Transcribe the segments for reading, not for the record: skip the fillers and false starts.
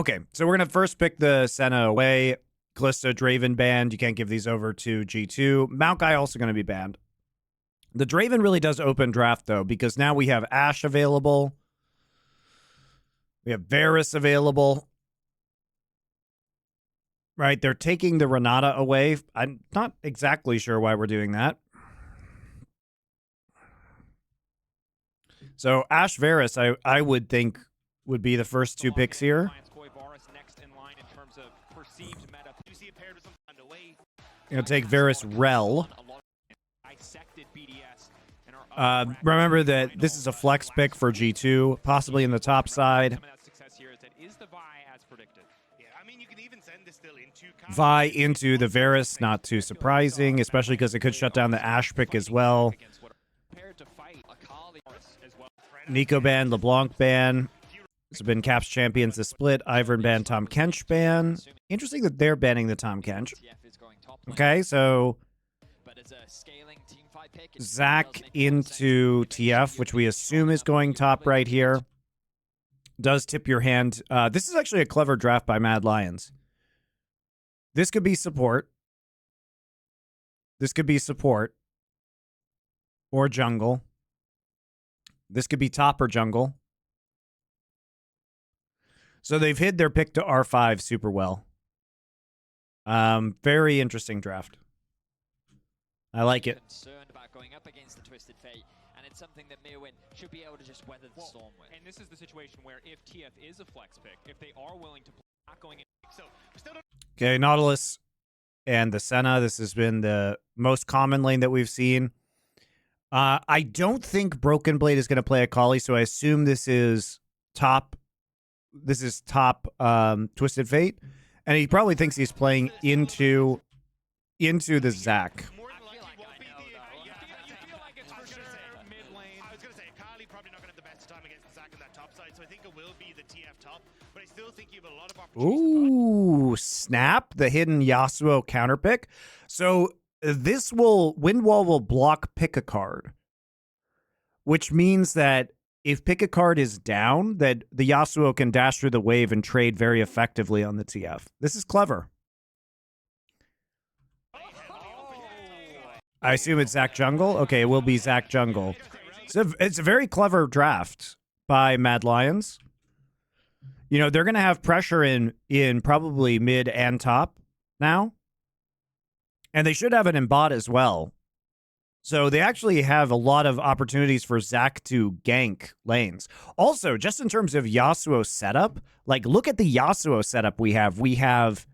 Okay, so we're going to first pick the Senna away. Callisto, Draven banned. You can't give these over to G2. Mount Guy also going to be banned. The Draven really does open draft, though, because now we have Ashe available. We have Varus available. Right, they're taking the Renata away. I'm not exactly sure why we're doing that. So Ashe Varus, I would think, would be the first two picks here. Gonna take Varus Rel. Remember that this is a flex pick for G2, possibly in the top side. Vi into the Varus, not too surprising, especially because it could shut down the Ashe pick as well. Nico ban, LeBlanc ban. This has been Caps champions this split. Ivern ban, Tom Kench ban. Interesting that they're banning the Tom Kench. Okay, so Zach into TF, which we assume is going top right here. Does tip your hand. This is actually a clever draft by Mad Lions. This could be support. This could be support. Or jungle. This could be top or jungle. So they've hid their pick to R5 super well. Very interesting draft. I like it. Concerned about going up against the Twisted Fate, and it's something that Mirwin should be able to just weather the storm with. And this is the situation where if TF is a flex pick, if they are willing to play, not going in. So okay, Nautilus and the Senna. This has been the most common lane that we've seen. I don't think Broken Blade is going to play Akali, so I assume this is top. This is top Twisted Fate, and he probably thinks he's playing into the Zac. Ooh, snap, the hidden Yasuo counter pick. So this Windwall will block pick a card, which means that if pick a card is down, that the Yasuo can dash through the wave and trade very effectively on the TF. This is clever. I assume it's Zac Jungle. Okay, it will be Zac Jungle. So it's a very clever draft by Mad Lions. You know, they're going to have pressure in probably mid and top now. And they should have an embot as well. So they actually have a lot of opportunities for Zac to gank lanes. Also, just in terms of Yasuo setup, like look at the Yasuo setup we have. We have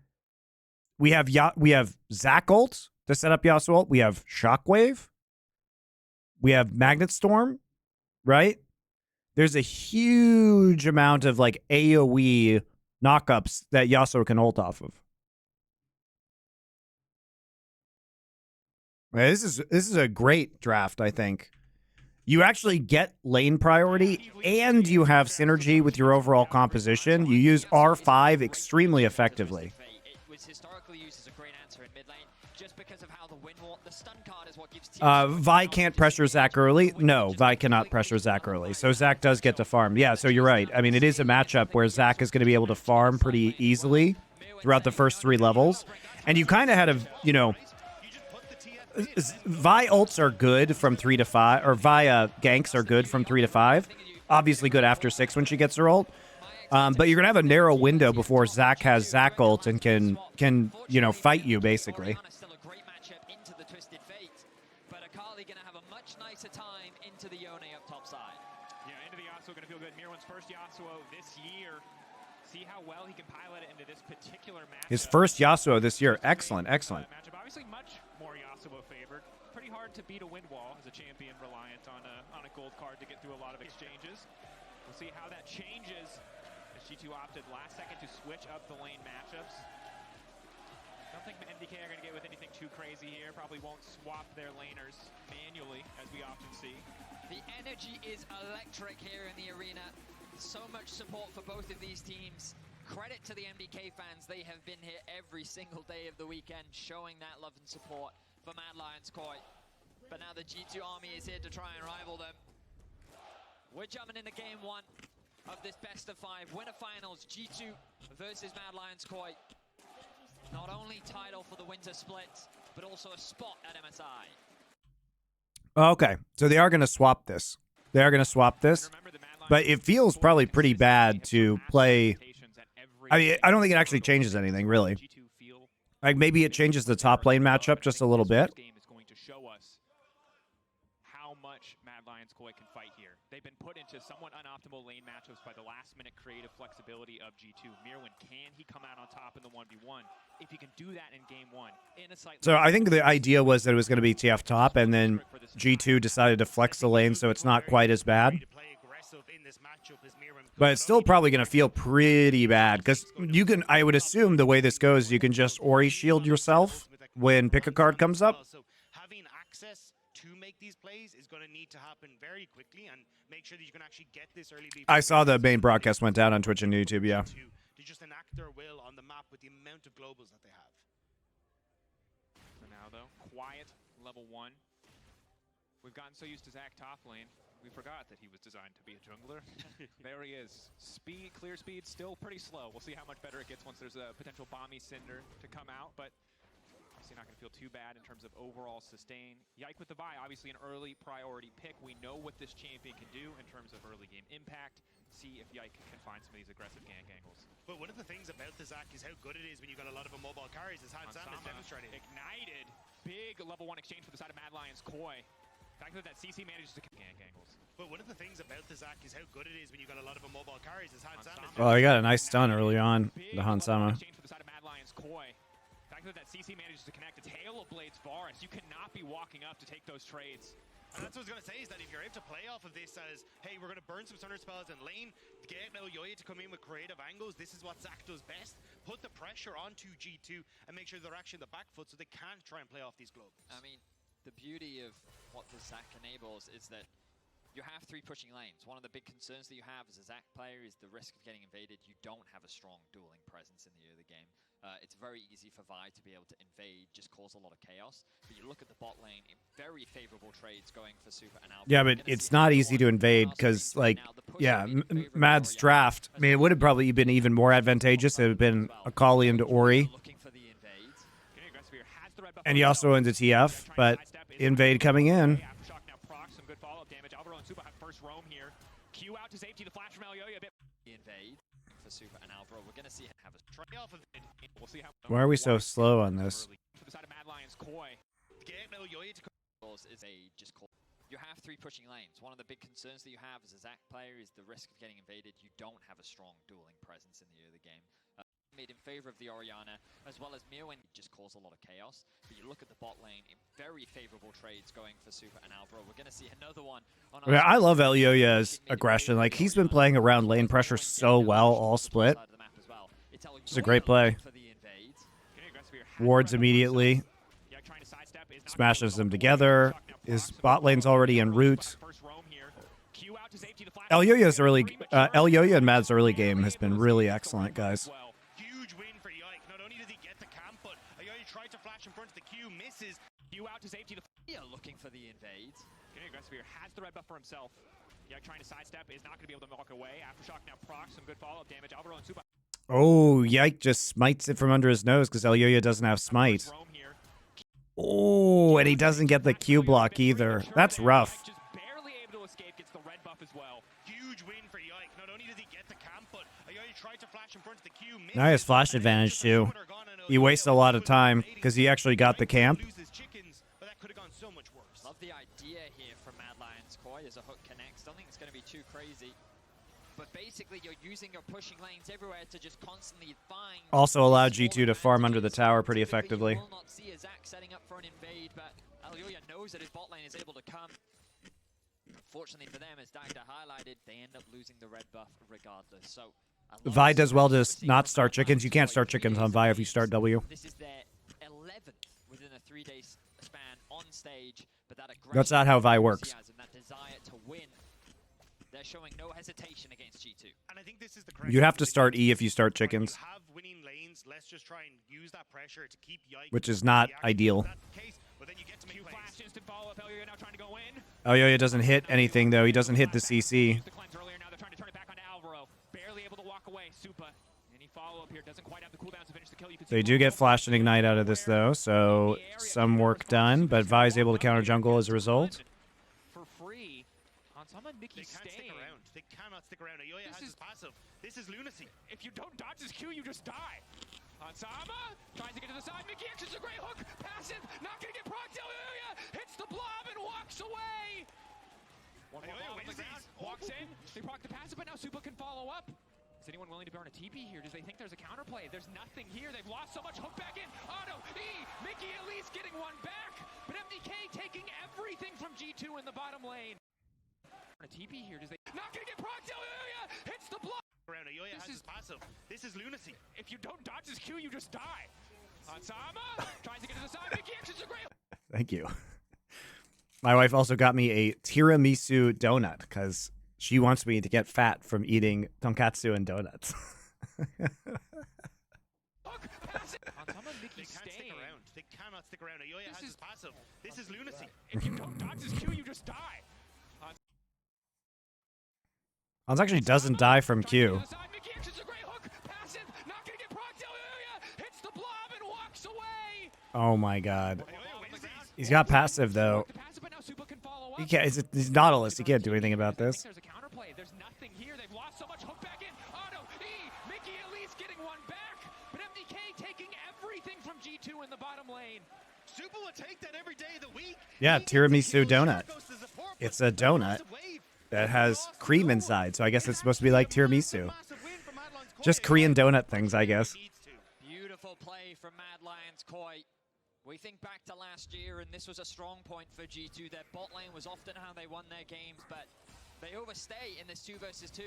Zac ult to set up Yasuo ult. We have Shockwave. We have Magnet Storm, right? There's a huge amount of like AoE knockups that Yasuo can ult off of. This is a great draft, I think. You actually get lane priority and you have synergy with your overall composition. You use R5 extremely effectively. It was historically used as a great answer in mid lane just because of how the stun card is what gives Vi can't pressure Zac early. No, Vi cannot pressure Zac early. So Zac does get to farm. Yeah, so you're right. I mean, it is a matchup where Zac is going to be able to farm pretty easily throughout the first 3 levels. And you kind of had a, you know, Vi ults are good from 3 to 5, or Vi ganks are good from 3 to 5. Obviously good after 6 when she gets her ult. But you're going to have a narrow window before Zac has Zac ult and can you know, fight you, basically. Still a great matchup into the Twisted Fate, but Akali going to have a much nicer time into the Yone up top side. Yeah, into the Yasuo, going to feel good. Mirwin's first Yasuo this year. See how well he can pilot it into this particular matchup. His first Yasuo this year. Excellent, excellent. Matchup obviously much more Yasuo favored. Pretty hard to beat a Windwall as a champion reliant on a gold card to get through a lot of exchanges. We'll see how that changes as G2 opted last second to switch up the lane matchups. Don't think MDK are going to get with anything too crazy here. Probably won't swap their laners manually, as we often see. The energy is electric here in the arena. So much support for both of these teams. Credit to the MDK fans. They have been here every single day of the weekend, showing that love and support for Mad Lions Koi. But now the G2 army is here to try and rival them. We're jumping into game 1. of this best of 5 winner finals, G2 versus Mad Lions Koi. Not only title for the winter split, but also a spot at MSI. Okay, so they are going to swap this. They are going to swap this. But it feels probably pretty bad to play. I mean, I don't think it actually changes anything, really. Like, maybe it changes the top lane matchup just a little bit. How much Mad Lions Koi can fight here. They've been put into somewhat unoptimal lane matchups by the last-minute creative flexibility of G2. Mirwin, can he come out on top in the 1v1? If he can do that in game 1, so I think the idea was that it was going to be TF top, and then G2 decided to flex the lane, so it's not quite as bad. But it's still probably going to feel pretty bad, because you can, I would assume the way this goes, you can just Ori shield yourself when pick a card comes up. Having access to make these plays is going to need to happen very quickly, and make sure that you can actually get this early lead. I saw the main broadcast went down on Twitch and YouTube, yeah. To just enact their will on the map with the amount of globals that they have. So now, though, quiet level 1. We've gotten so used to Zach top lane, we forgot that he was designed to be a jungler. There he is. Speed, clear speed, still pretty slow. We'll see how much better it gets once there's a potential Bomby Cinder to come out, but obviously not going to feel too bad in terms of overall sustain. Yike with the Vi, obviously an early priority pick. We know what this champion can do in terms of early game impact. See if Yike can find some of these aggressive gank angles. But one of the things about the Zac is how good it is when you got a lot of immobile carries, as Sam has demonstrated. Ignited. Big level 1 exchange for the side of Mad Lions Koi. Fact that CC manages to gank angles. But one of the things about the Zac is how good it is when you got a lot of immobile carries, as Sam has Well, he got a nice stun early on, the Hansama. Exchange for the side of Mad Lions Koi. Fact that CC manages to connect. It's Hail of Blades Varus. You cannot be walking up to take those trades. And that's what I was going to say, is that if you're able to play off of this as, hey, we're going to burn some Thunder Spells in lane, get Elyoya to come in with creative angles, this is what Zac does best. Put the pressure onto G2 and make sure they're actually in the back foot so they can't try and play off these globals. I mean, the beauty of what the Zac enables is that you have 3 pushing lanes. One of the big concerns that you have as a Zac player is the risk of getting invaded. You don't have a strong dueling presence in the early game. It's very easy for Vi to be able to invade, just cause a lot of chaos. But you look at the bot lane, in very favorable trades going for Super and Alpha. Yeah, but it's not easy to invade because, like, yeah, Mad's draft, I mean, it would have probably been even more advantageous if it had been Akali into Ori. And he also into TF, but invade coming in. For Super and Alvaro, we're going to see him have a try off of it. We'll see how. Why are we so slow on this? To the side of Mad Lions Koi. You have 3 pushing lanes. One of the big concerns that you have as a Zac player is the risk of getting invaded. You don't have a strong dueling presence in the early game. Made in favor of the Orianna, as well as Mirwin, just cause a lot of chaos. But you look at the bot lane, in very favorable trades going for Super and Alvaro. We're going to see another one. On I love Elyoya's aggression. Like, he's been playing around lane pressure so well all split. It's a great play. Wards immediately. Smashes them together. His bot lane's already en route. Elyoya's early, Elyoya and Mad's early game has been really excellent, guys. Huge win for Yike. Not only did he get the camp, but Elyoya tried to flash in front of the Q, misses. Q out to safety. Looking for the invade. Getting aggressive here. Has the red buff for himself. Yike trying to sidestep, is not going to be able to walk away. Aftershock now procs some good follow-up damage. Alvaro and Super. Oh, Yike just smites it from under his nose because Elyoya doesn't have smite. Oh, and he doesn't get the Q block either. That's rough. Just barely able to escape, gets the red buff as well. Huge win for Yike. Not only did he get the camp, but Elyoya tried to flash in front of the Q, misses. Now he has flash advantage too. He wasted a lot of time because he actually got the camp. But that could have gone so much worse. Love the idea here from Mad Lions Koi as a hook connects. Don't think it's going to be too crazy. But basically, you're using your pushing lanes everywhere to just constantly find. Also allow G2 to farm under the tower pretty effectively. You will not see a Zac setting up for an invade, but Elyoya knows that his bot lane is able to come. Fortunately for them, as Dagda highlighted, they end up losing the red buff regardless. So Vi does well to not start chickens. You can't start chickens on Vi if you start W. This is their 11th within a 3-day span on stage, but that That's not how Vi works. that desire to win. They're showing no hesitation against G2. And I think this is the You have to start E if you start chickens, have winning lanes. Let's just try and use that pressure to keep Yike, which is not ideal. but then you get to make plays. Flash instant follow-up. Elyoya now trying to go in. Elyoya doesn't hit anything, though. He doesn't hit the CC. The cleanse earlier, now they're trying to turn it back onto Alvaro. They do get Flash and Ignite out of this, though, so some work done, but Vi's able to counter jungle as a result. For free. They can't stick around. They cannot stick around. Ayoya has his passive. This is lunacy. If you don't dodge his Q, you just die. Hansama tries to get to the side. Mickey X is a great hook. Passive. Not going to get procced. Ayoya hits the blob and walks away. One more ball on the ground. Walks in. They proc the passive, but now Supa can follow up. Is anyone willing to burn a TP here? Does they think there's a counterplay? There's nothing here. They've lost so much. Hook back in. Auto. E. Mickey at least getting one back. But MDK taking everything from G2 in the bottom lane. A TP here. Does they not going to get procced? Ayoya hits the block. Around Ayoya has his passive. This is lunacy. If you don't dodge his Q, you just die. Hansama tries to get to the side. Mickey X is a great. Thank you. My wife also got me a tiramisu donut because she wants me to get fat from eating tonkatsu and donuts. They can't stick around. They cannot stick around. Ayoya has his passive. This is lunacy. If you don't dodge his Q, you just die. Hans actually doesn't die from Q. Mickey X is a great hook. Passive. Not going to get procced. Ayoya hits the blob and walks away. Oh my god. He's got passive though. He can't, he's Nautilus. He can't do anything about this. There's a counterplay. There's nothing here. They've lost so much. Hook back in. Auto. E. Mickey at least getting one back. But MDK taking everything from G2 in the bottom lane. Supa will take that every day of the week. Yeah, tiramisu donut. It's a donut that has cream inside, so I guess it's supposed to be like tiramisu. Just Korean donut things, I guess. Beautiful play from Mad Lions Koi. We think back to last year, and this was a strong point for G2. Their bot lane was often how they won their games, but they overstay in this 2 versus 2.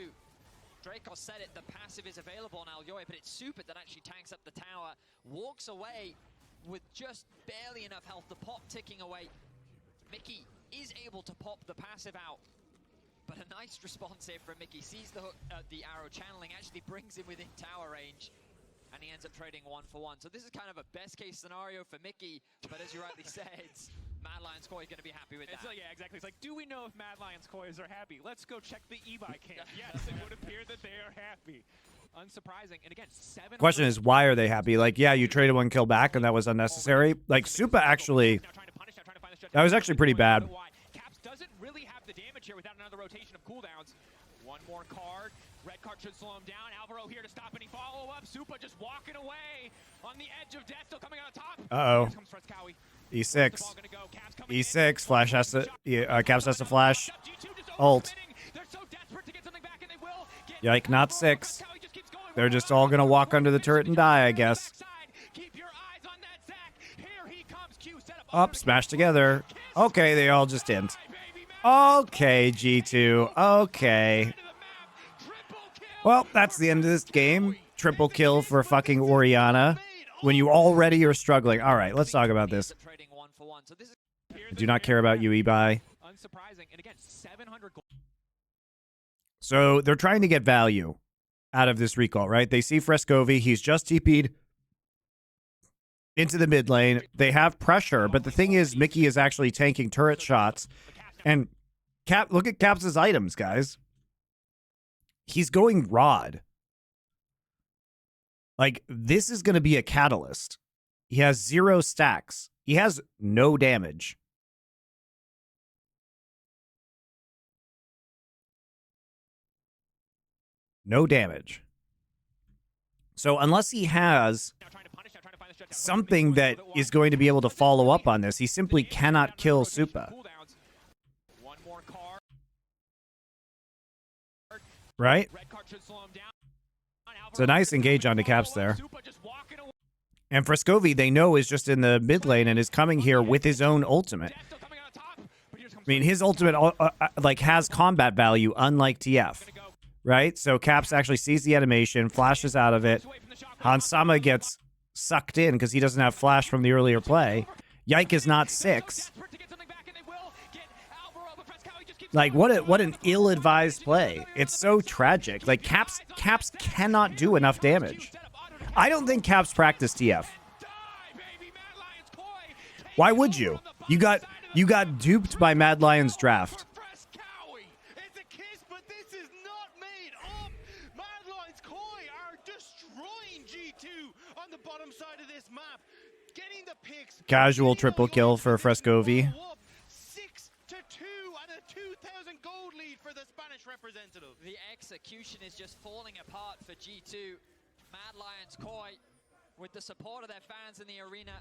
Dracos said it, the passive is available on Ayoya, but it's Supa that actually tanks up the tower, walks away with just barely enough health, the pop ticking away. Mickey is able to pop the passive out, but a nice response here from Mickey. Sees the hook, the arrow channeling, actually brings him within tower range, and he ends up trading 1-for-1. So this is kind of a best case scenario for Mickey, but as you rightly said, Mad Lions Koi going to be happy with that. Yeah, exactly. It's like, do we know if Mad Lions Kois are happy? Let's go check the e-buy camp. Yes, it would appear that they are happy. Unsurprising. And again, 7. Question is, why are they happy? Like, yeah, you traded 1 kill back and that was unnecessary. Like, Supa actually, that was actually pretty bad. Caps doesn't really have the damage here without another rotation of cooldowns. One more card. Red card should slow him down. Alvaro here to stop any follow-up. Supa just walking away on the edge of death, still coming out top. Uh-oh. E6. E6. Flash has to, Caps has to flash. Ult. Yike, not 6. They're just all going to walk under the turret and die, I guess. Up, smash together. Okay, they all just didn't. Okay, G2. Okay. Well, that's the end of this game. Triple kill for fucking Orianna when you already are struggling. All right, let's talk about this. I do not care about you, eBuy. So they're trying to get value out of this recall, right? They see Frescovi. He's just TP'd into the mid lane. They have pressure, but the thing is, Mickey is actually tanking turret shots. And Cap, look at Caps' items, guys. He's going Rod. Like, this is going to be a catalyst. He has 0 stacks. He has no damage. No damage. So unless he has something that is going to be able to follow up on this, he simply cannot kill Supa. Right? It's a nice engage onto Caps there. And Frescovi, they know, is just in the mid lane and is coming here with his own ultimate. I mean, his ultimate like has combat value, unlike TF. Right? So Caps actually sees the animation, flashes out of it. Hansama gets sucked in because he doesn't have flash from the earlier play. Yike is not 6. Like, what an ill-advised play. It's so tragic. Like, Caps cannot do enough damage. I don't think Caps practiced TF. Why would you? You got duped by Mad Lions draft. G2 on the bottom side of this map, getting the picks. Casual triple kill for Frescovi. 6-2 and a 2,000 gold lead for the Spanish representative. The execution is just falling apart for G2. Mad Lions Koi, with the support of their fans in the arena,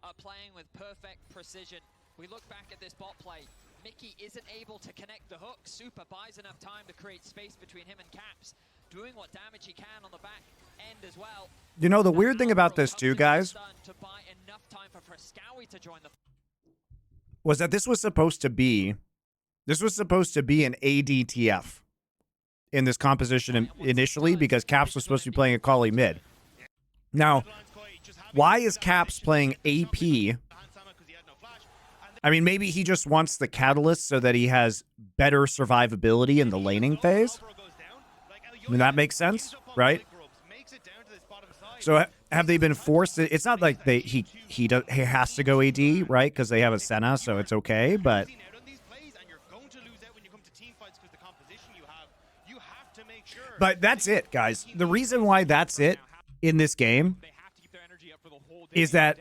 are playing with perfect precision. We look back at this bot play. Mickey isn't able to connect the hook. Super buys enough time to create space between him and Caps, doing what damage he can on the back end as well. You know, the weird thing about this too, guys, to buy enough time for Frescowi to join the was that this was supposed to be an ADTF in this composition initially, because Caps was supposed to be playing a Kali mid. Now, why is Caps playing AP? I mean, maybe he just wants the catalyst so that he has better survivability in the laning phase. I mean, that makes sense, right? So have they been forced to, it's not like he has to go AD, right? Because they have a Senna, so it's okay, but that's it, guys. The reason why that's it in this game is that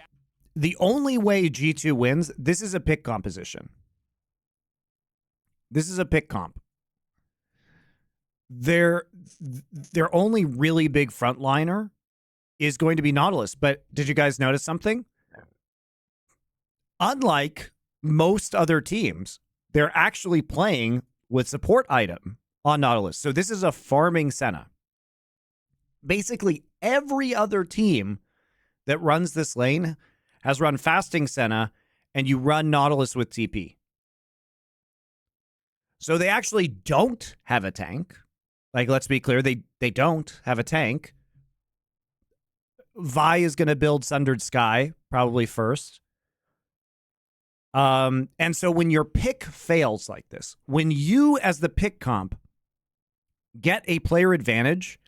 the only way G2 wins, this is a pick composition. This is a pick comp. Their only really big frontliner is going to be Nautilus. But did you guys notice something? Unlike most other teams, they're actually playing with support item on Nautilus. So this is a farming Senna. Basically, every other team that runs this lane has run fasting Senna, and you run Nautilus with TP. So they actually don't have a tank. Like, let's be clear, they don't have a tank. Vi is going to build Sundered Sky, probably first. And so when your pick fails like this, when you, as the pick comp, get a player advantage,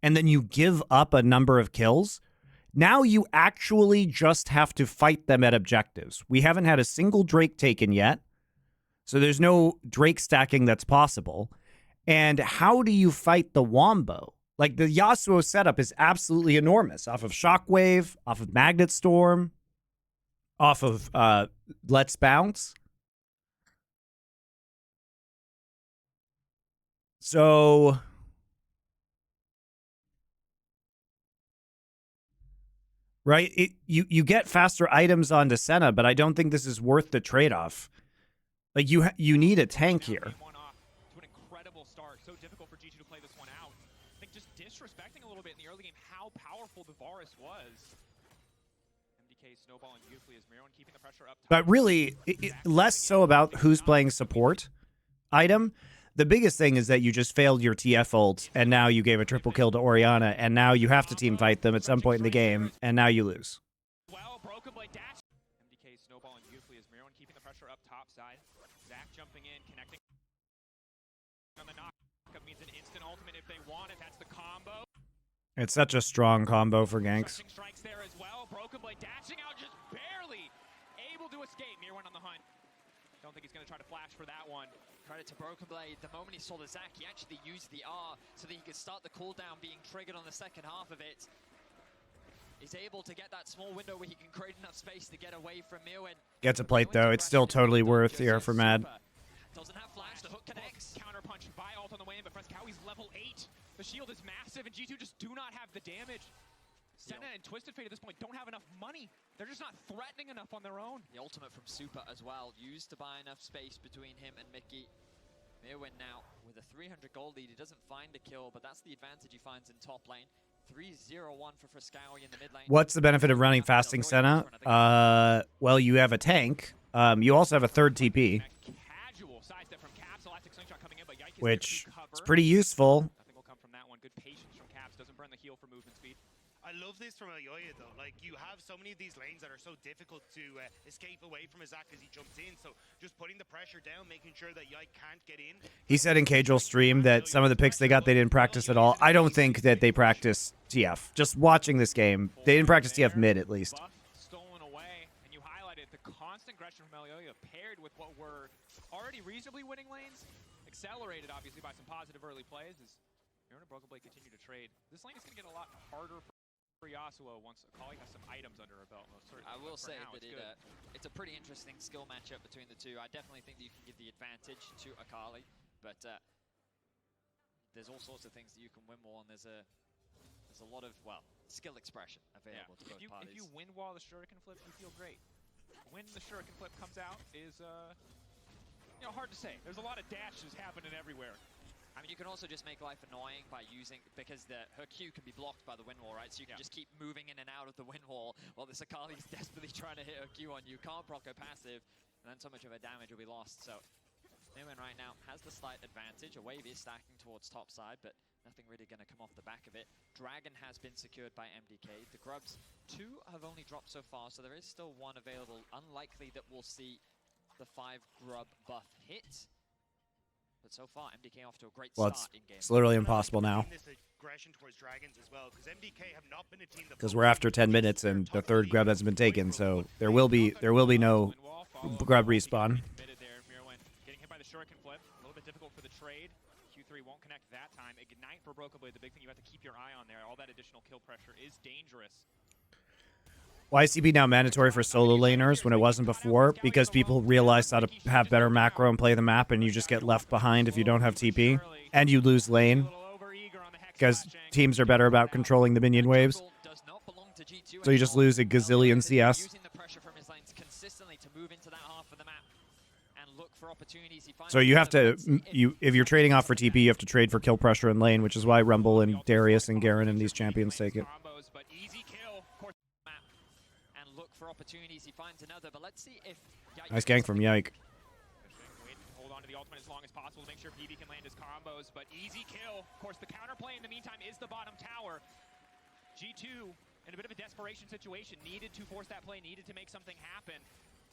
and then you give up a number of kills, now you actually just have to fight them at objectives. We haven't had a single Drake taken yet, so there's no Drake stacking that's possible. And how do you fight the Wombo? Like, the Yasuo setup is absolutely enormous. Off of Shockwave, off of Magnet Storm, off of Let's Bounce. So right, you get faster items onto Senna, but I don't think this is worth the trade-off. Like, you need a tank here. So difficult for G2 to play this one out. I think just disrespecting a little bit in the early game how powerful the Varus was. MDK snowballing beautifully as Miro keeping the pressure up. But really, less so about who's playing support item. The biggest thing is that you just failed your TF ult, and now you gave a triple kill to Orianna, and now you have to team fight them at some point in the game, and now you lose. Well, Broken Blade dash. MDK snowballing beautifully as Miro keeping the pressure up top side. Zach jumping in, connecting on the knock. Means an instant ultimate if they want it. That's the combo. It's such a strong combo for ganks. Strikes there as well. Broken Blade dashing out, just barely able to escape. Mir went on the hunt. Don't think he's going to try to flash for that one. Credit to Broken Blade. The moment he saw the Zac, he actually used the R so that he could start the cooldown being triggered on the second half of it. He's able to get that small window where he can create enough space to get away from Mirwin. Gets a plate though. It's still totally worth here for Mad. Doesn't have flash, the hook connects. Counter punch by ult on the way in, but Frescowi's level 8. The shield is massive, and G2 just do not have the damage. Senna and Twisted Fate at this point don't have enough money. They're just not threatening enough on their own. The ultimate from Super as well, used to buy enough space between him and Mickey. Mirwin now with a 300 gold lead. He doesn't find a kill, but that's the advantage he finds in top lane. 3-0-1 for Frescowi in the mid lane. What's the benefit of running fasting Senna? Well, you have a tank. You also have a third TP, which is pretty useful. Nothing will come from that one. Good patience from Caps. Doesn't burn the heal for movement speed. I love this from Elyoya though. Like, you have so many of these lanes that are so difficult to escape away from Zach as he jumps in. So just putting the pressure down, making sure that Yike can't get in. He said in Casual stream that some of the picks they got, they didn't practice at all. I don't think that they practice TF. Just watching this game, they didn't practice TF mid at least. Stolen away, and you highlighted the constant aggression from Elyoya paired with what were already reasonably winning lanes. Accelerated, obviously, by some positive early plays as Mirror and Broken Blade continue to trade. This lane is going to get a lot harder for Yasuo once Akali has some items under her belt, most certainly. I will say now, that it's a pretty interesting skill matchup between the two. I definitely think that you can give the advantage to Akali, but there's all sorts of things that you can win more, and there's a lot of, well, skill expression available to both parties. If you win wall the shuriken flip, you feel great. When the shuriken flip comes out is, hard to say. There's a lot of dashes happening everywhere. I mean, you can also just make life annoying by using, because her Q can be blocked by the wind wall, right? So you can just keep moving in and out of the wind wall while this Akali is desperately trying to hit her Q on you. Can't proc her passive, and then so much of her damage will be lost. So Newman right now has the slight advantage. A wave is stacking towards top side, but nothing really going to come off the back of it. Dragon has been secured by MDK. The Grubs, 2 have only dropped so far, so there is still 1 available. Unlikely that we'll see the 5 Grub buff hit. But so far, MDK off to a great start in game. It's literally impossible now. Because we're after 10 minutes and the 3rd grub hasn't been taken, so there will be no grub respawn. Getting hit by the shuriken flip, a little bit difficult for the trade. Q3 won't connect that time. Ignite for Broken Blade, the big thing you have to keep your eye on there. All that additional kill pressure is dangerous. Why is CB now mandatory for solo laners when it wasn't before? Because people realized how to have better macro and play the map, and you just get left behind if you don't have TP. And you lose lane, because teams are better about controlling the minion waves. So you just lose a gazillion CS. So you have to, if you're trading off for TP, you have to trade for kill pressure in lane, which is why Rumble and Darius and Garen and these champions take it. Opportunities, he finds another, but let's see if nice gank from Yike. Hold on to the ultimate as long as possible to make sure PB can land his combos, but easy kill. Of course, the counterplay in the meantime is the bottom tower. G2 in a bit of a desperation situation, needed to force that play, needed to make something happen,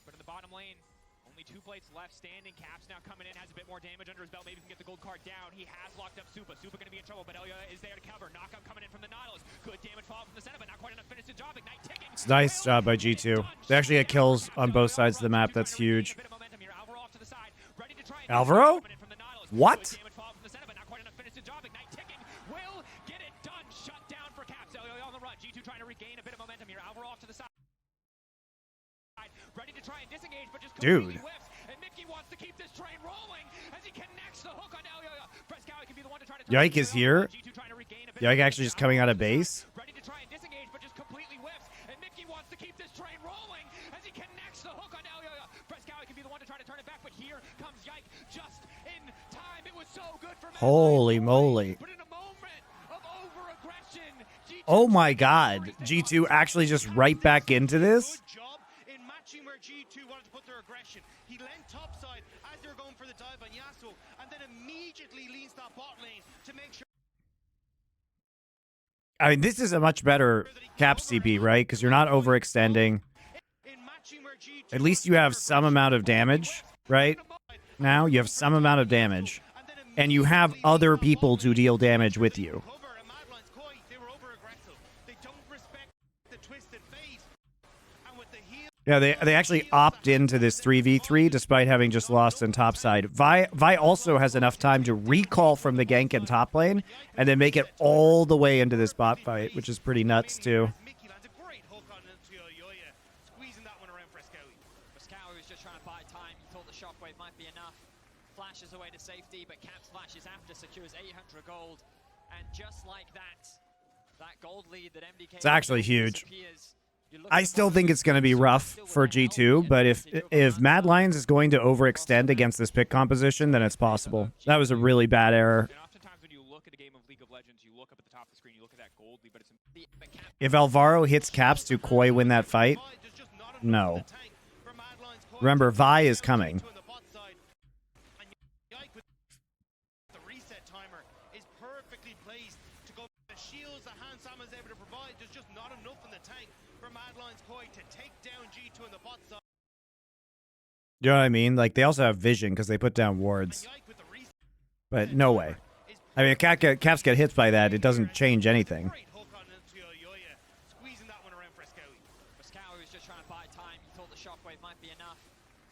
but in the bottom lane, only 2 plates left standing. Caps now coming in, has a bit more damage under his belt. Maybe he can get the gold card down. He has locked up Supa. Supa going to be in trouble, but Elya is there to cover. Knockout coming in from the Nautilus. Good damage fall from the center, but not quite enough to finish the job. Ignite ticking. It's a nice job by G2. They actually get kills on both sides of the map. That's huge. Alvaro? What? Ready to try and disengage, but just dude. And Mickey wants to keep this train rolling as he connects the hook on Elya. Frescow can be the one to try to Yike is here. Yike actually just coming out of base. Ready to try and disengage, but just completely whiffs. And Mickey wants to keep this train rolling as he connects the hook on Elya. Frescow can be the one to try to turn it back, but here comes Yike just in time. It was so good for Matt. Holy moly. But in a moment of over-aggression, oh my god. G2 actually just right back into this? G2 wanted to put their aggression. He leant topside as they were going for the dive on Yasuo, and then immediately leans that bot lane to make sure. I mean, this is a much better Caps TP, right? Because you're not overextending. At least you have some amount of damage, right? Now you have some amount of damage, and you have other people to deal damage with you. Yeah, they actually opt into this 3v3 despite having just lost in top side. Vi also has enough time to recall from the gank in top lane and then make it all the way into this bot fight, which is pretty nuts too. Just trying to buy time. He thought the shockwave might be enough. Flashes away to safety, but Caps flashes after, secures 800 gold. And just like that, that gold lead that MDK... It's actually huge. I still think it's going to be rough for G2, but if Mad Lions is going to overextend against this pick composition, then it's possible. That was a really bad error. Oftentimes when you look at a game of League of Legends, you look up at the top of the screen, you look at that gold lead, but it's... If Alvaro hits Caps to Koi win that fight, no. Remember, Vi is coming. The reset timer is perfectly placed to go the shields that Hans Salmon's able to provide. There's just not enough in the tank for Mad Lions Koi to take down G2 in the bot side. You know what I mean? Like, they also have vision because they put down wards. But no way. I mean, if Caps get hit by that, it doesn't change anything.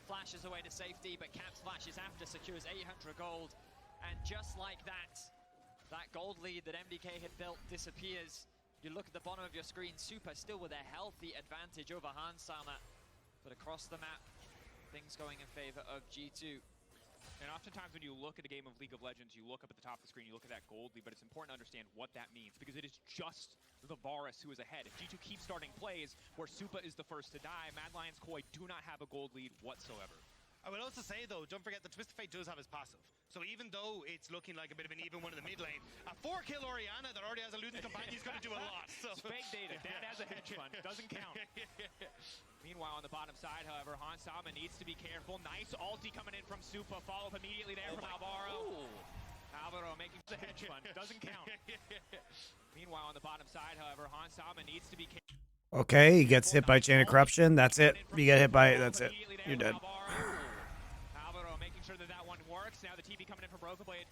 Flashes away to safety, but Caps flashes after, secures 800 gold. And just like that, that gold lead that MDK had built disappears. You look at the bottom of your screen, Super still with a healthy advantage over Hansama. But across the map, things going in favor of G2. And oftentimes when you look at a game of League of Legends, you look up at the top of the screen, you look at that gold lead, but it's important to understand what that means, because it is just the Varus who is ahead. If G2 keeps starting plays where Supa is the first to die, Mad Lions Koi do not have a gold lead whatsoever. I will also say, though, don't forget that Twisted Fate does have his passive. So even though it's looking like a bit of an even one in the mid lane, a 4-kill Orianna that already has a losing companion is going to do a lot. So. It's fake data. Dad has a hedge fund. Doesn't count. Meanwhile, on the bottom side, however, Hansama needs to be careful. Nice ulti coming in from Supa. Follow up immediately there from Alvaro. Alvaro making the hedge fund. Doesn't count. Meanwhile, on the bottom side, however, Hansama needs to be careful. Okay, he gets hit by Chain of Corruption. That's it. You get hit by it. That's it. You're dead. Alvaro making sure that that one works. Now the TP coming in from Broken Blade.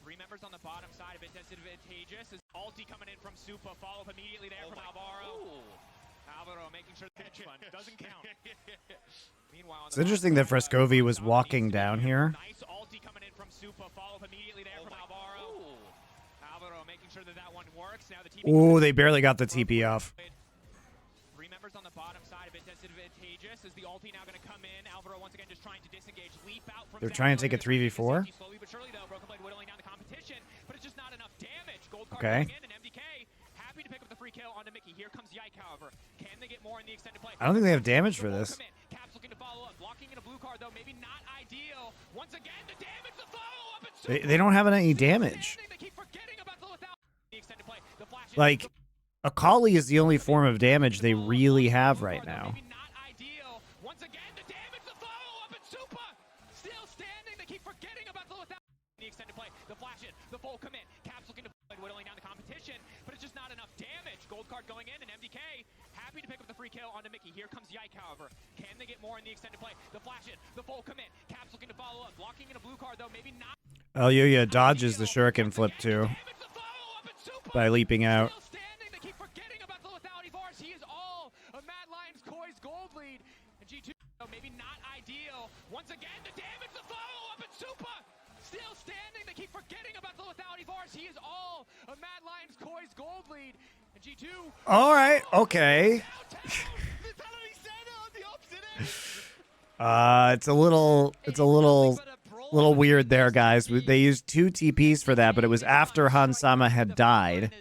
3 members on the bottom side, a bit disadvantageous. Is ulti coming in from Supa. Follow up immediately there from Alvaro. Alvaro making sure the hedge fund doesn't count. Meanwhile, It's interesting that Frescovi was walking down here. Nice ulti coming in from Supa. Follow up immediately there from Alvaro. Alvaro making sure that that one works. Now the TP. Ooh, they barely got the TP off. 3 members on the bottom side, a bit disadvantageous. Is the ulti now going to come in? Alvaro once again just trying to disengage, leap out from. They're trying to take a 3v4. Slowly but surely though, Broken Blade whittling down the competition, but it's just not enough damage. Gold card Okay. going in, and MDK happy to pick up the free kill onto Mickey. Here comes Yike, however. Can they get more in the extended play? I don't think they have damage for this. Caps looking to follow up, blocking in a blue card though, maybe not ideal. Once again, the damage, the follow up. They don't have any damage. They keep forgetting about the extended play. The flash. Like, Akali is the only form of damage they really have right now. Maybe not ideal. Once again, the damage, the follow-up, and Supa still standing. They keep forgetting about the extended play. The flash in, the full come in. Caps looking to whittling down the competition, but it's just not enough damage. Gold card going in, and MDK happy to pick up the free kill onto Mickey. Here comes Yike, however. Can they get more in the extended play? The flash in, the full come in. Caps looking to follow up, blocking in a blue card though, maybe not. Elyoya dodges the shuriken flip too by leaping out. He is all of Mad Lions Koi's gold lead. And G2 maybe not ideal. Once again, the damage, the follow-up, and Supa still standing. They keep forgetting about the lethality bars. He is all of Mad Lions Koi's gold lead. And G2. All right, okay. It's a little weird there, guys. They used 2 TPs for that, but it was after Hansama had died.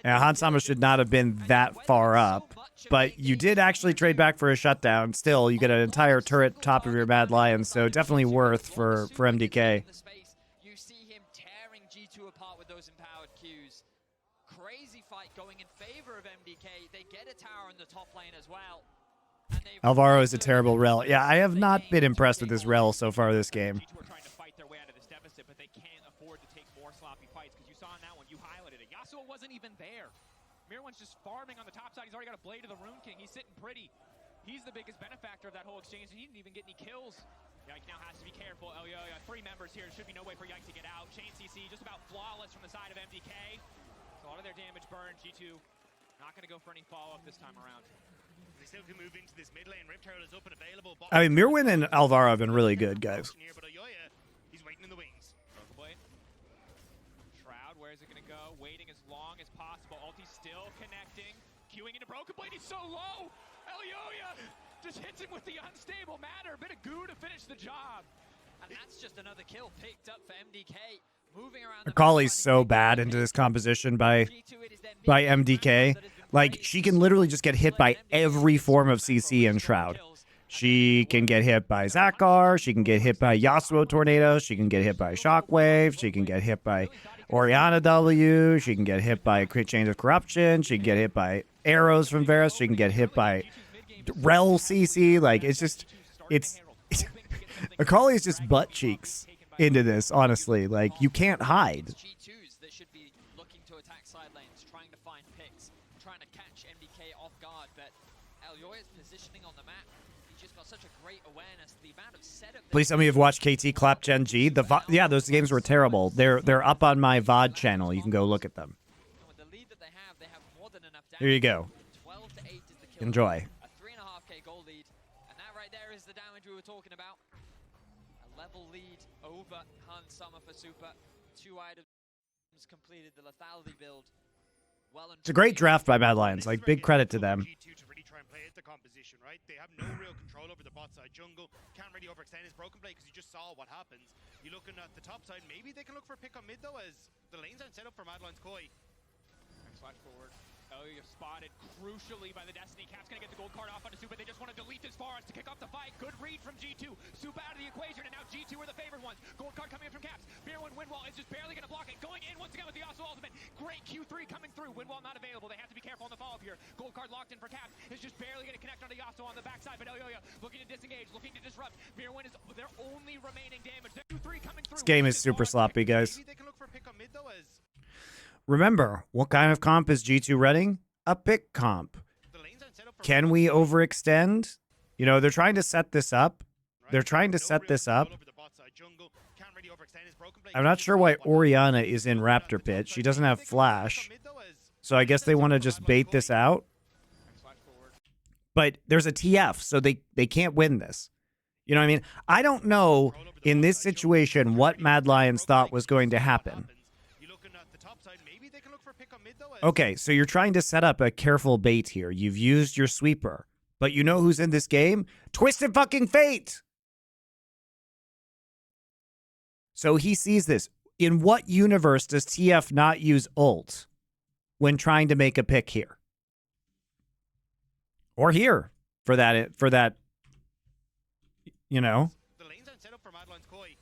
Now, Hansama should not have been that far up, but you did actually trade back for a shutdown. Still, you get an entire turret top of your Mad Lions, so definitely worth for MDK. You see him tearing G2 apart with those empowered Qs. Crazy fight going in favor of MDK. They get a tower in the top lane as well. Alvaro is a terrible rel. Yeah, I have not been impressed with this rel so far this game. G2 are trying to fight their way out of this deficit, but they can't afford to take more sloppy fights, because you saw in that one, you highlighted it. Yasuo wasn't even there. Mirwan's just farming on the top side. He's already got a blade of the Rune King. He's sitting pretty. He's the biggest benefactor of that whole exchange, and he didn't even get any kills. Yike now has to be careful. Elyoya, 3 members here. There should be no way for Yike to get out. Chain CC just about flawless from the side of MDK. So a lot of their damage burned. G2 not going to go for any follow-up this time around. They still can move into this mid lane. Rift Herald is up and available. I mean, Mirwin and Alvaro have been really good, guys. But Elyoya, he's waiting in the wings. Broken Blade. Shroud, where is it going to go? Waiting as long as possible. Ulti still connecting. Queuing into Broken Blade. He's so low. Elyoya just hits him with the unstable matter. Bit of goo to finish the job. And that's just another kill picked up for MDK. Moving around. Akali's so bad into this composition by MDK. Like, she can literally just get hit by every form of CC in Shroud. She can get hit by Zakar. She can get hit by Yasuo Tornado. She can get hit by Shockwave. She can get hit by Orianna W. She can get hit by Chains of Corruption. She can get hit by arrows from Varus. She can get hit by Rel CC. Like, it's just, it's Akali is just butt cheeks into this, honestly. Like, you can't hide. G2s that should be looking to attack side lanes, trying to find picks, trying to catch MDK off guard, but Elyoya's positioning on the map, he's just got such a great awareness. The amount of setup. Please tell me you've watched KT Clap Gen G. Yeah, those games were terrible. They're up on my VOD channel. You can go look at them. With the lead that they have more than enough damage. Here you go. 12 to 8 is the kill. Enjoy. A 3.5k goal lead, and that right there is the damage we were talking about. A level lead over Hansama for Supa. 2 items completed, the lethality build. well and It's a great truly. draft by Mad Lions. This is Like, very big credit to difficult them. for G2 to really try and play the composition, right? They have no real control over the bot side jungle. Can't really overextend his broken play because you just saw what happens. You're looking at the top side. Maybe they can look for a pick on mid though, as the lanes aren't set up for Mad Lions Koi. And slash forward. Oh, you're spotted crucially by the Destiny. Cap's gonna get the gold card off onto Supa. They just want to delete this Forest to kick off the fight. Good read from G2. Supa out of the equation, and now G2 are the favored ones. Gold card coming in from Caps. Beer1 Windwall is just barely gonna block it. Going in once again with the Yasuo ultimate. Great Q3 coming through. Windwall not available. They have to be careful on the follow-up here. Gold card locked in for Caps. It's just barely gonna connect onto Yasuo on the backside, but Elyoya looking to disengage, looking to disrupt. Beer1 is their only remaining damage. Their Q3 coming through. This game is super sloppy, guys. Maybe they can look for a pick on mid though, as Remember, what kind of comp is G2 running? A pick comp. the lanes aren't set up for Can we overextend? You know, they're trying to set this up. They're trying to set this up. I'm not sure why Orianna is in Raptor Pit. She doesn't have flash. So I guess they want to just bait this out. But there's a TF, so they can't win this. You know what I mean? I don't know in this situation what Mad Lions thought was going to happen. Okay, so you're trying to set up a careful bait here. You've used your sweeper. But you know who's in this game? Twisted fucking Fate! So he sees this. In what universe does TF not use ult when trying to make a pick here? Or here, for that, you know? The lanes aren't set up for Mad Lions Koi.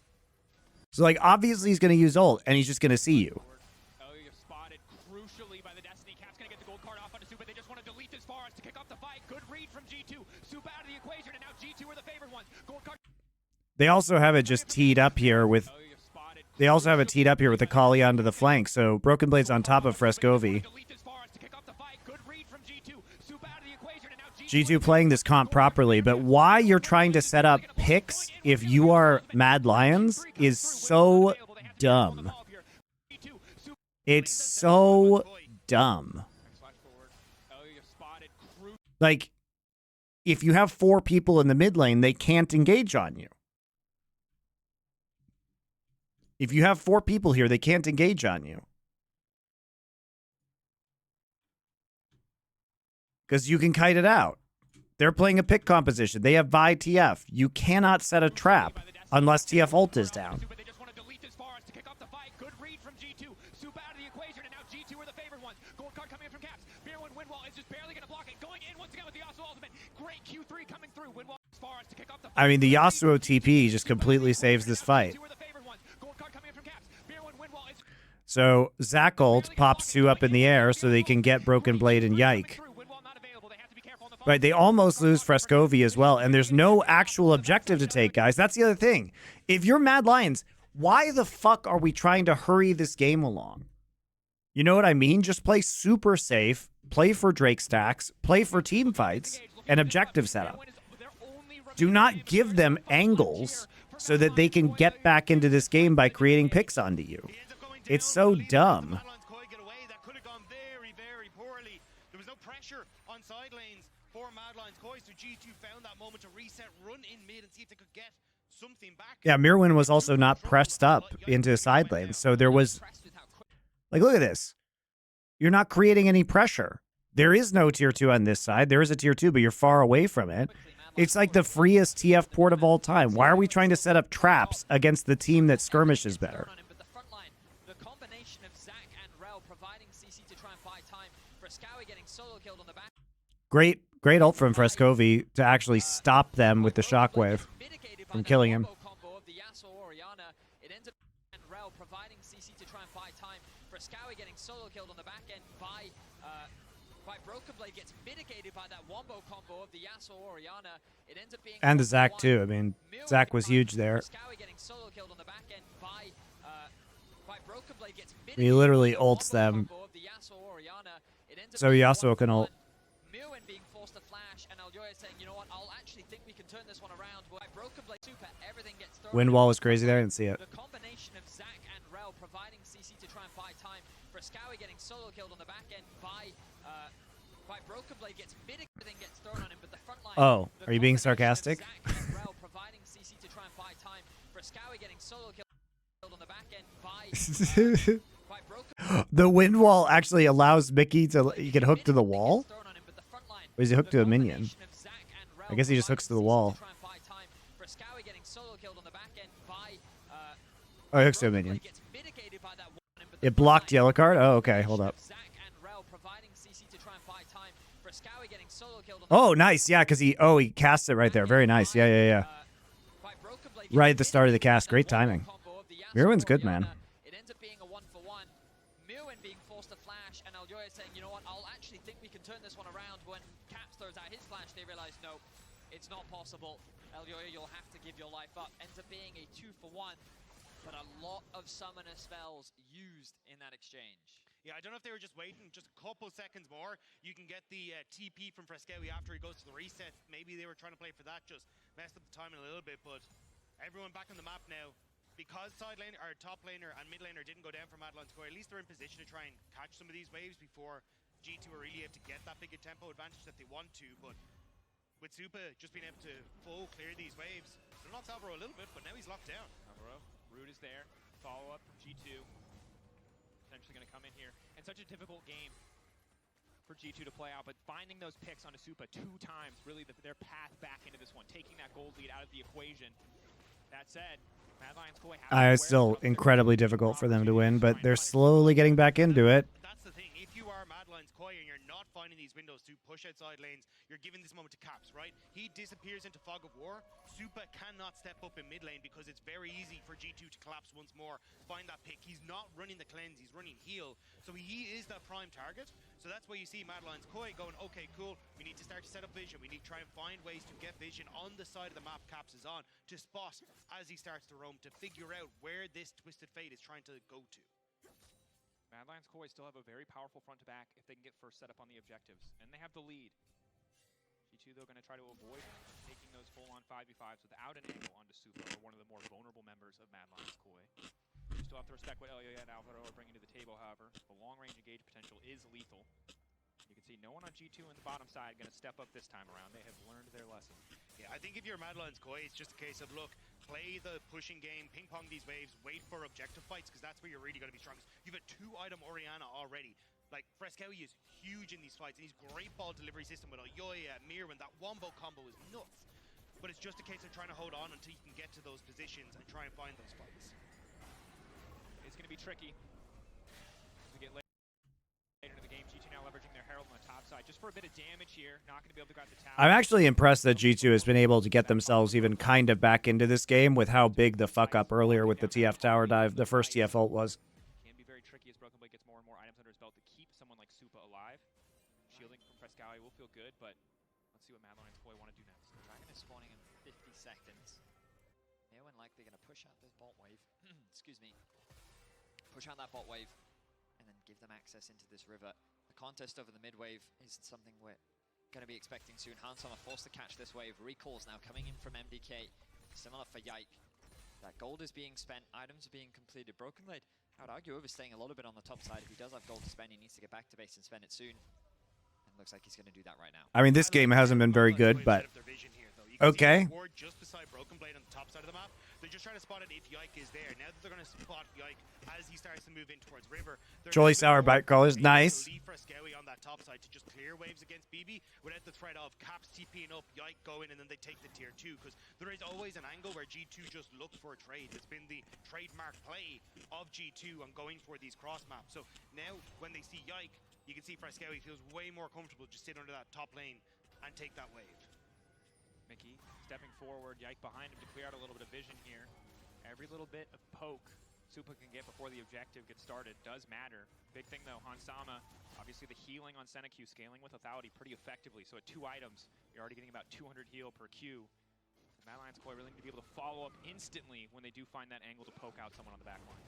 So, like, obviously he's going to use ult, and he's just going to see you. Oh, you're spotted crucially by the Destiny. Cap's gonna get the gold card off onto Supa. They just want to delete this Forest to kick off the fight. Good read from G2. Supa out of the equation, and now G2 are the favored ones. Gold card. They also have it just teed up here with... They also have it teed up here with the Kali onto the flank, so Broken Blade's on top of Frescovi. G2 playing this comp properly, but why you're trying to set up picks if you are Mad Lions is so dumb. It's so dumb. Like, if you have 4 people in the mid lane, they can't engage on you. If you have 4 people here, they can't engage on you. Because you can kite it out. They're playing a pick composition. They have Vi TF. You cannot set a trap unless TF ult is down. They just want to delete this Forest to kick off the fight. Good read from G2. Supa out of the equation, and now G2 are the favored ones. Gold card coming in from Caps. Beer1 Windwall is just barely going to block it. Going in once again with the Yasuo ultimate. Great Q3 coming through. Windwall Forest to kick off the fight. I mean, the Yasuo TP just completely saves this fight. So Zac ult pops 2 up in the air so they can get Broken Blade and Yike. Right, they almost lose Frescovi as well, and there's no actual objective to take, guys. That's the other thing. If you're Mad Lions, why the fuck are we trying to hurry this game along? You know what I mean? Just play super safe, play for Drake stacks, play for team fights, and objective setup. Do not give them angles so that they can get back into this game by creating picks onto you. It's so dumb. That could have gone very, very poorly. There was no pressure on side lanes for Mad Lions Koi, so G2 found that moment to reset, run in mid, and see if they could get something back. Yeah, Mirwin was also not pressed up into side lanes, so there was... Like, look at this. You're not creating any pressure. There is no tier 2 on this side. There is a tier 2, but you're far away from it. It's like the freest TF port of all time. Why are we trying to set up traps against the team that skirmishes better? Great ult from Frescovi to actually stop them with the shockwave from killing him. Getting solo killed on the back end by Broken Blade, gets mitigated by that wombo combo of the Yasuo Orianna. It ends up being and the Zac too. I mean, Zac was huge there. Getting solo killed on the back end by Broken Blade, gets he literally ults them. So Yasuo can ult. Mirwin being forced to flash, and Elyoya saying, you know what, I'll actually think we can turn this one around. By Broken Blade Super, everything gets thrown. Windwall was crazy there, I didn't see it. The combination of Zac and Rel providing CC to try and buy time. Frescowi getting solo killed on the back end by Broken Blade, gets mid, everything gets thrown on him, but the front line. Oh, are you being sarcastic? Rel providing CC to try and buy time. Frescowi getting solo killed on the back end by Broken The wind wall actually allows Mickey to get hooked to the wall? Or is he hooked to a minion? I guess he just hooks to the wall. Oh, he hooks to a minion. It blocked yellow card? Oh, okay. Hold up. Oh, nice. Yeah, because he casts it right there. Very nice. Yeah, yeah, yeah. Right at the start of the cast. Great timing. Mirwin's good, man. It ends up being a 1-for-1. Mirwin being forced to flash, and Aljoya saying, you know what, I'll actually think we can turn this one around. When Caps throws out his flash, they realize, no, it's not possible. Aljoya, you'll have to give your life up. Ends up being a 2-for-1, but a lot of summoner spells used in that exchange. Yeah, I don't know if they were just waiting just a couple seconds more. You can get the TP from Frescowi after he goes to the reset. Maybe they were trying to play for that, just messed up the timing a little bit, but everyone back on the map now. Because side lane, or top laner and mid laner didn't go down for Madeline's core, at least they're in position to try and catch some of these waves before G2 are really able to get that big a tempo advantage that they want to. But with Supa just being able to full clear these waves, they're not Alvaro a little bit, but now he's locked down. Alvaro, Root is there. Follow up from G2. Potentially going to come in here. And such a difficult game for G2 to play out, but finding those picks onto Supa 2 times, really their path back into this one, taking that gold lead out of the equation. That said, it's still incredibly difficult for them to win, but they're slowly getting back into it. That's the thing. If you are Madeline's Koi and you're not finding these windows to push outside lanes, you're giving this moment to Caps, right? He disappears into Fog of War. Supa cannot step up in mid lane because it's very easy for G2 to collapse once more, find that pick. He's not running the cleanse, he's running heal. So he is that prime target. So that's why you see Madeline's Koi going, okay, cool, we need to start to set up vision. We need to try and find ways to get vision on the side of the map Caps is on, to spot as he starts to roam, to figure out where this Twisted Fate is trying to go to. Madeline's Koi still have a very powerful front to back if they can get first set up on the objectives, and they have the lead. G2, though, going to try to avoid taking those full-on 5v5s without an angle onto Supa, or one of the more vulnerable members of Madeline's Koi. You still have to respect what Elioya and Alvaro are bringing to the table, however. The long-range engage potential is lethal. You can see no one on G2 on the bottom side going to step up this time around. They have learned their lesson. Yeah, I think if you're Madeline's Koi, it's just a case of, look, play the pushing game, ping-pong these waves, wait for objective fights, because that's where you're really going to be strongest. You've a 2-item Orianna already. Like, Frescowi is huge in these fights, and he's great ball delivery system with Aljoya, Mirwin. That wombo combo is nuts. But it's just a case of trying to hold on until you can get to those positions and try and find those fights. It's going to be tricky. As we get later into the game, G2 now leveraging their Herald on the top side just for a bit of damage here. Not going to be able to grab the tower. I'm actually impressed that G2 has been able to get themselves even kind of back into this game with how big the fuck up earlier with the TF tower dive, the first TF ult was. Can be very tricky as Broken Blade gets more and more items under his belt to keep someone like Supa alive. Shielding from Frescowi will feel good, but let's see what Madeline's Koi want to do next. Dragon is spawning in 50 seconds. Mirwin likely going to push out this bot wave. Excuse me. Push out that bot wave and then give them access into this river. The contest over the mid wave is something we're going to be expecting soon. Hansama forced to catch this wave. Recalls now coming in from MDK. Similar for Yike. That gold is being spent. Items are being completed. Broken Blade, I would argue, overstaying a little bit on the top side. If he does have gold to spend, he needs to get back to base and spend it soon. And looks like he's going to do that right now. I mean, this game hasn't been very good, but okay. Just beside Broken Blade on the top side of the map. They're just trying to spot it if Yike is there. Now that they're going to spot Yike as he starts to move in towards River. Jolly Sour Bite Crawlers, nice. Leave Frescowi on that top side to just clear waves against BB without the threat of Caps TPing up, Yike going, and then they take the tier 2. Because there is always an angle where G2 just look for a trade. It's been the trademark play of G2 on going for these cross maps. So now when they see Yike, you can see Frescowi feels way more comfortable just sit under that top lane and take that wave. Mickey stepping forward, Yike behind him to clear out a little bit of vision here. Every little bit of poke Supa can get before the objective gets started does matter. Big thing though, Hansama, obviously the healing on Senna-Q, scaling with lethality pretty effectively. So at 2 items, you're already getting about 200 heal per Q. Madeline's Koi really need to be able to follow up instantly when they do find that angle to poke out someone on the back line.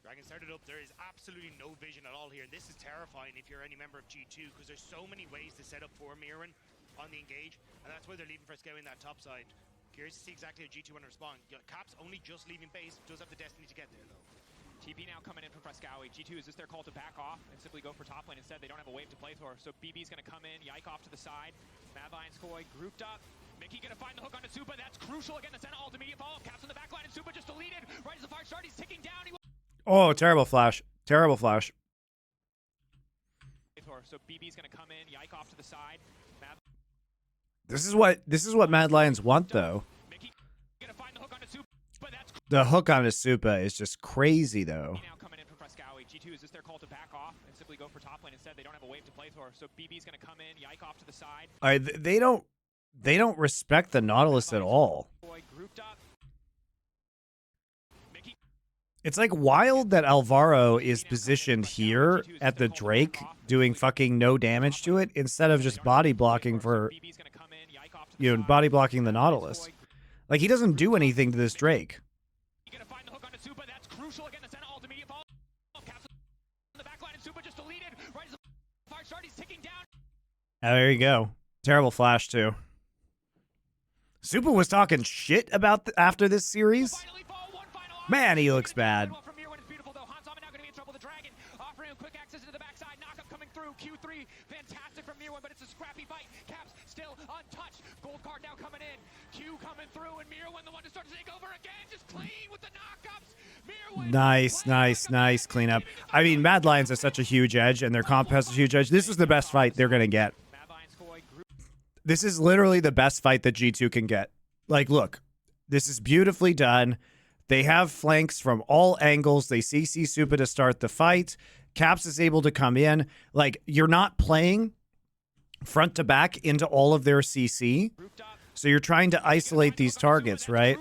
Dragon started up. There is absolutely no vision at all here. This is terrifying if you're any member of G2 because there's so many ways to set up for Mirwin on the engage, and that's why they're leaving Frescowi in that top side. Curious to see exactly how G2 want to respond. Caps only just leaving base, does have the destiny to get there though. TP now coming in from Frescowi. G2, is this their call to back off and simply go for top lane instead? They don't have a wave to play for, so BB's going to come in, Yike off to the side. Madeline's Koi grouped up. Mickey going to find the hook onto Supa. That's crucial. Again, the Senna ult, immediate follow-up. Caps on the back line, and Supa just deleted. Right as the fire starts, he's ticking down. Oh, terrible flash. Terrible flash. So BB's gonna come in, yike off to the side. This is what Mad Lions want, though. Gonna find the hook on the Super, but that's The hook on his Supa is just crazy, though. now coming in from Frescowi. G2, is this their call to back off and simply go for top lane instead? They don't have a wave to play for, so BB's gonna come in, yike off to the side. All right, they don't respect the Nautilus at all. Grouped up. Mickey It's like wild that Alvaro is positioned here at the Drake doing fucking no damage to it instead of just body blocking for, BB's gonna come in, yike off to you know, body blocking the Nautilus. Like, he doesn't do anything to this Drake. You're gonna find the hook on the Super. That's crucial again. The center ultimate fall. Caps on the back line and Super just deleted. Right as the fire start, he's ticking down. There you go. Terrible flash, too. Supa was talking shit about after this series. Finally fall, one final Man, he looks bad. From here when it's beautiful though. Hans now gonna be in trouble. The Dragon offering him quick access into the backside. Knockup coming through. Q3 fantastic from Mirwin, but it's a scrappy fight. Caps still untouched. Gold card now coming in. Q coming through, and Mirwin the one to start to take over again. Just clean with the knockups. Mirwin. Nice cleanup. I mean, Mad Lions has such a huge edge, and their comp has a huge edge. This is the best fight they're gonna get. Mad Lions Koi group. This is literally the best fight that G2 can get. Like, look, this is beautifully done. They have flanks from all angles. They CC Supa to start the fight. Caps is able to come in. Like, you're not playing front to back into all of their CC. So you're trying to isolate these targets, right?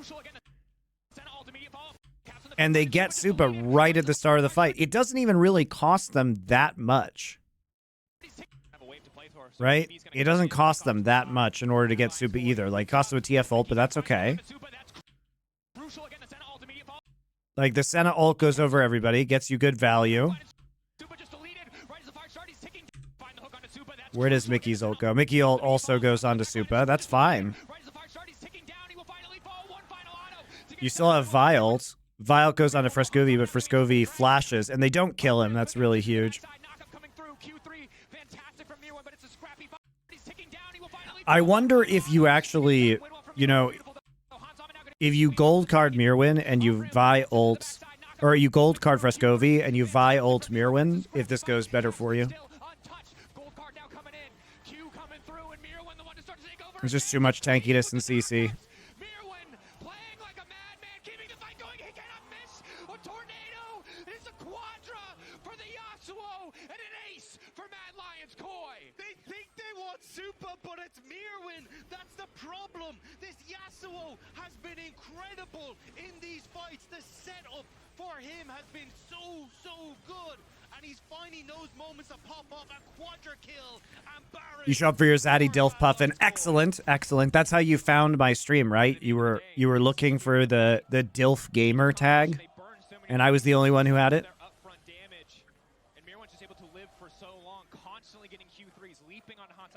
And they get Supa right at the start of the fight. It doesn't even really cost them that much. Right? It doesn't cost them that much in order to get Supa either. Like, cost them a TF ult, but that's okay. Like, the Senna ult goes over everybody, gets you good value. Where does Mickey's ult go? Mickey ult also goes on to Supa. That's fine. You still have Vialt. Vialt goes on to Frescovi, but Frescovi flashes, and they don't kill him. That's really huge. I wonder if you actually, you know, if you gold card Mirwin and you Vi ult, or you gold card Frescovi and you Vi ult Mirwin, if this goes better for you. There's just too much tankiness in CC. Super, but it's Mirwin. That's the problem. This Yasuo has been incredible in these fights. The setup for him has been so good. And he's finding those moments to pop off a quadra kill. And Baron. You show up for your Zaddy Dilf Puffin. Excellent. That's how you found my stream, right? You were looking for the Dilf Gamer tag, and I was the only one who had it.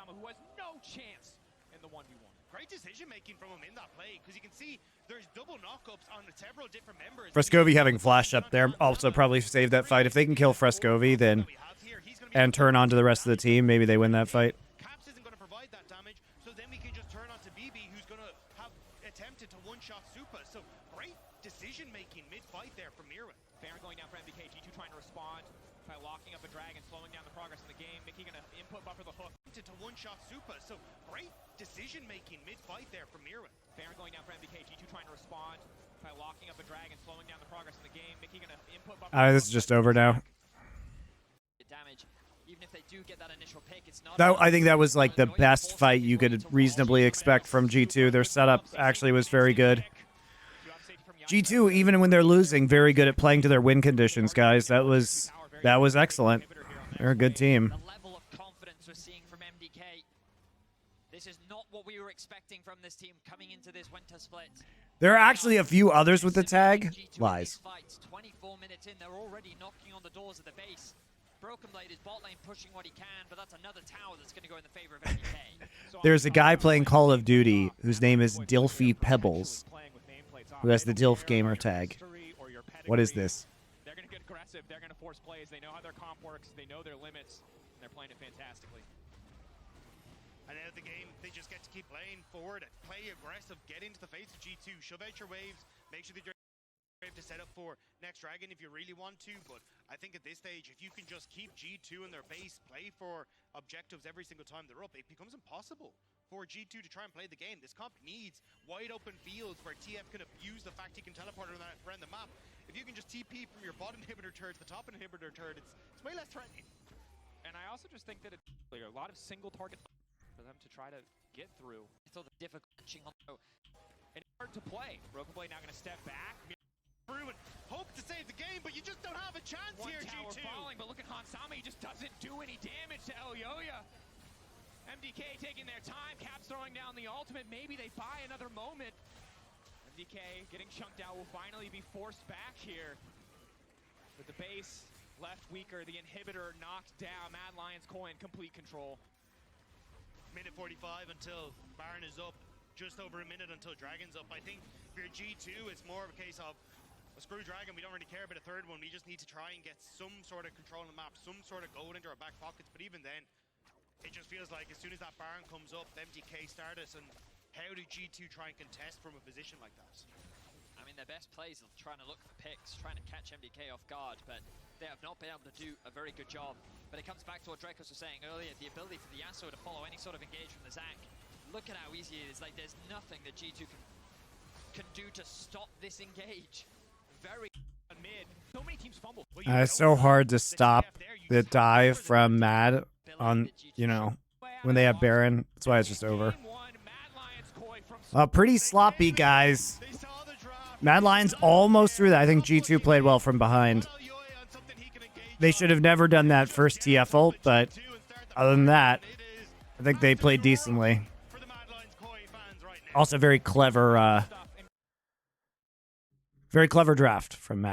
Who has no chance in the 1v1. Great decision making from him in that play, because you can see there's double knockups on several different members. Frescovi having flash up there also probably saved that fight. If they can kill Frescovi, then and turn on to the rest of the team, maybe they win that fight. Caps isn't going to provide that damage, so then we can just turn on to BB, who's going to have attempted to one-shot Supa. So great decision making mid-fight there from Mirwin. Baron going down for MDK. G2 trying to respond by locking up a dragon, slowing down the progress in the game. Mickey gonna input buffer the hook. To one-shot Supa, so great decision-making mid-fight there from Mirwin. Baron going down for MDK. G2 trying to respond by locking up a dragon, slowing down the progress in the game. Mickey gonna input buffer. This is just over now. Damage. Even if they do get that initial pick, it's not. I think that was like the best fight you could reasonably expect from G2. Their setup actually was very good. G2, even when they're losing, very good at playing to their win conditions, guys. That was excellent. They're a good team. The level of confidence we're seeing from MDK. This is not what we were expecting from this team coming into this winter split. There are actually a few others with the tag. Lies. 24 minutes in, they're already knocking on the doors of the base. Broken Blade is bot lane pushing what he can, but that's another tower that's going to go in the favor of MDK. There's a guy playing Call of Duty whose name is Dilfy Pebbles, who has the Dilf Gamer tag. What is this? They're going to get aggressive. They're going to force plays. They know how their comp works. They know their limits. And they're playing it fantastically. And out of the game, they just get to keep playing forward, play aggressive, get into the face of G2, shove out your waves, make sure that you're to set up for next Dragon if you really want to, but I think at this stage, if you can just keep G2 in their base, play for objectives every single time they're up, it becomes impossible for G2 to try and play the game. This comp needs wide open fields where TF can abuse the fact he can teleport around the map. If you can just TP from your bot inhibitor turret to the top inhibitor turret, it's way less threatening. And I also just think that it's a lot of single target for them to try to get through. It's all the difficult And it's hard to play. Broken Blade now going to step back. Through and hope to save the game, but you just don't have a chance One here, tower G2. falling, but look at Hansama, he just doesn't do any damage to Elyoya. MDK taking their time, Caps throwing down the ultimate, maybe they buy another moment. MDK getting chunked out will finally be forced back here. With the base left weaker, the inhibitor knocked down, Mad Lions coin, complete control. Minute 45 until Baron is up, just over a minute until Dragon's up. I think for G2, it's more of a case of, well, screw Dragon, we don't really care about a third one. We just need to try and get some sort of control on the map, some sort of gold into our back pockets. But even then, it just feels like as soon as that Baron comes up, the MDK started, and how do G2 try and contest from a position like that? I mean, their best plays are trying to look for picks, trying to catch MDK off guard, but they have not been able to do a very good job. But it comes back to what Dracos was saying earlier, the ability for the Yasuo to follow any sort of engage from the Zac. Look at how easy it is. Like, there's nothing that G2 can do to stop this engage. Very mid. So many teams fumble. It's so hard to stop the dive from Mad on, you know, when they have Baron. That's why it's just over. Pretty sloppy, guys. Mad Lions almost through that. I think G2 played well from behind. They should have never done that first TF ult, but other than that, I think they played decently. Also very clever draft from Mad.